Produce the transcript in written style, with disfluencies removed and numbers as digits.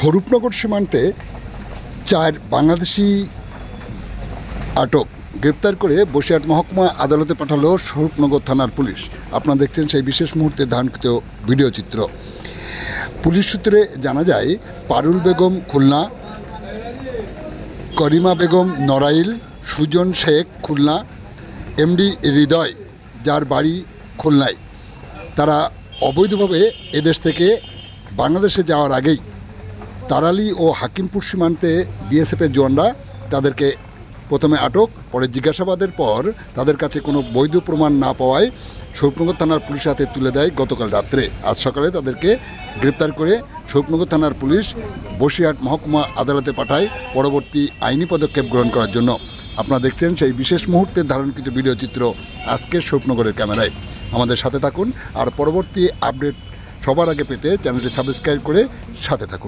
স্বরূপনগর সীমান্তে 4 বাংলাদেশি আটক গ্রেপ্তার করে বসিরহাট মহকুমা আদালতে পাঠালো স্বরূপনগর থানার পুলিশ। আপনারা দেখছেন সেই বিশেষ মুহূর্তে ধারণকৃত ভিডিও চিত্র। পুলিশ সূত্রে জানা যায়, পারুল বেগম খুলনা, করিমা বেগম নড়াইল, সুজন শেখ খুলনা, এমডি হৃদয় যার বাড়ি খুলনায়, তারা অবৈধভাবে এদেশ থেকে বাংলাদেশে যাওয়ার আগেই তারালি ও হাকিমপুর সীমান্তে বিএসএফের জওয়ানরা তাদেরকে প্রথমে আটক, পরে জিজ্ঞাসাবাদের পর তাদের কাছে কোনো বৈধ প্রমাণ না পাওয়ায় স্বরূপনগর থানার পুলিশ হাতে তুলে দেয় গতকাল রাত্রে। আজ সকালে তাদেরকে গ্রেপ্তার করে স্বরূপনগর থানার পুলিশ বসিরহাট মহকুমা আদালতে পাঠায় পরবর্তী আইনি পদক্ষেপ গ্রহণ করার জন্য। আপনারা দেখছেন সেই বিশেষ মুহূর্তের ধারণকৃত ভিডিও চিত্র আজকের স্বরূপনগরের ক্যামেরায়। আমাদের সাথে থাকুন আর পরবর্তী আপডেট সবার আগে পেতে চ্যানেলটি সাবস্ক্রাইব করে সাথে থাকুন।